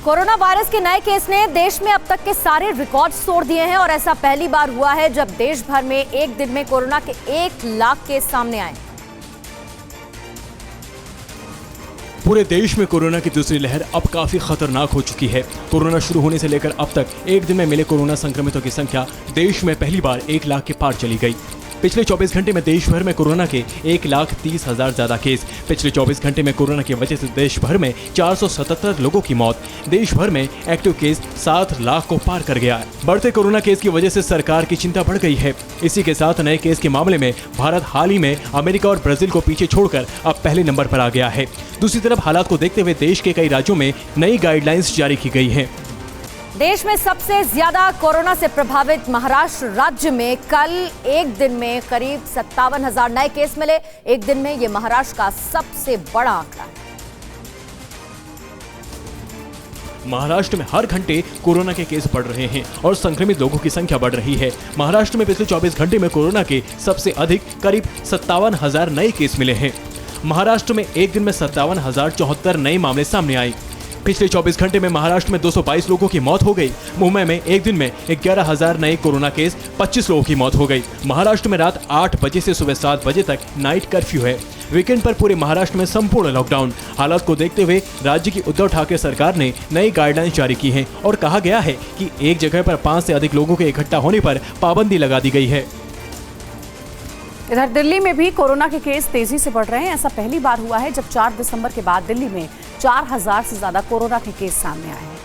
Corona virus के नए case ने देश में अब तक के सारे रिकॉर्ड तोड़ दिए हैं और ऐसा पहली बार हुआ है जब देश भर में एक दिन में कोरोना के 1 लाख केस सामने आए। पूरे देश में कोरोना की दूसरी लहर अब काफी खतरनाक हो चुकी है। कोरोना शुरू होने से लेकर अब तक एक दिन में मिले कोरोना संक्रमितों की संख्या देश में पहली बार 1 लाख के पार चली गई। पिछले 24 घंटे में देश भर में कोरोना के 1,30,000 ज्यादा केस। पिछले 24 घंटे में कोरोना की वजह से देश भर में 477 लोगों की मौत। देश भर में एक्टिव केस 7 लाख को पार कर गया है। बढ़ते कोरोना केस की वजह से सरकार की चिंता बढ़ गई है। इसी के साथ नए केस के मामले में भारत हाल ही में अमेरिका और ब्राजील को पीछे छोड़कर अब पहले नंबर पर आ गया है। दूसरी तरफ हालात को देखते हुए देश के कई राज्यों में नई गाइडलाइंस जारी की गई हैं। देश में सबसे ज्यादा कोरोना से प्रभावित महाराष्ट्र राज्य में कल एक दिन में करीब 57,000 नए केस मिले। एक दिन में ये महाराष्ट्र का सबसे बड़ा आंकड़ा है। महाराष्ट्र में हर घंटे कोरोना के केस बढ़ रहे हैं और संक्रमित लोगों की संख्या बढ़ रही है। महाराष्ट्र में पिछले 24 घंटे में कोरोना के सबसे अधिक करीब 57,000 नए केस मिले हैं। महाराष्ट्र में एक दिन में 57,074 नए मामले सामने आए। पिछले 24 घंटे में महाराष्ट्र में 222 लोगों की मौत हो गई। मुंबई में एक दिन में 11,000 नए कोरोना केस, 25 लोगों की मौत हो गई। महाराष्ट्र में रात 8 बजे से सुबह 7 बजे तक नाइट कर्फ्यू है। वीकेंड पर पूरे महाराष्ट्र में संपूर्ण लॉकडाउन। हालात को देखते हुए राज्य की उद्धव ठाकरे सरकार ने नई गाइडलाइंस जारी की है और कहा गया है कि एक जगह पर 5 से अधिक लोगों के इकट्ठा होने पर पाबंदी लगा दी गई है। इधर दिल्ली में भी कोरोना के केस तेजी से बढ़ रहे हैं। ऐसा पहली बार हुआ है जब 4 दिसंबर के बाद दिल्ली में 4,000 से ज्यादा कोरोना के केस सामने आए हैं।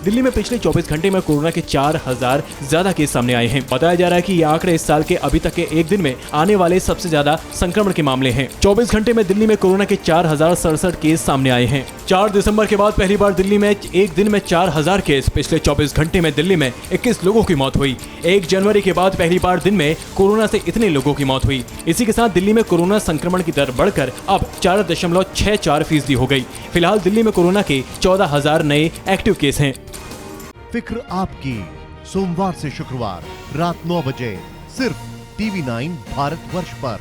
दिल्ली में पिछले 24 घंटे में कोरोना के 4,000 ज्यादा केस सामने आए हैं। बताया जा रहा है कि ये आंकड़े इस साल के अभी तक के एक दिन में आने वाले सबसे ज्यादा संक्रमण के मामले हैं। 24 घंटे में दिल्ली में कोरोना के 4,067 केस सामने आए हैं। 4 दिसंबर के बाद पहली बार दिल्ली में एक दिन में 4,000 केस। पिछले 24 घंटे में दिल्ली में 21 लोगों की मौत हुई। 1 जनवरी के बाद पहली बार दिन में कोरोना से इतने लोगों की मौत हुई। इसी के साथ दिल्ली में कोरोना संक्रमण की दर बढ़कर अब 4.64% हो गई। फिलहाल दिल्ली में कोरोना के 14,000 नए एक्टिव केस हैं। फिक्र आपकी, सोमवार से शुक्रवार रात 9 बजे सिर्फ TV9 भारतवर्ष पर।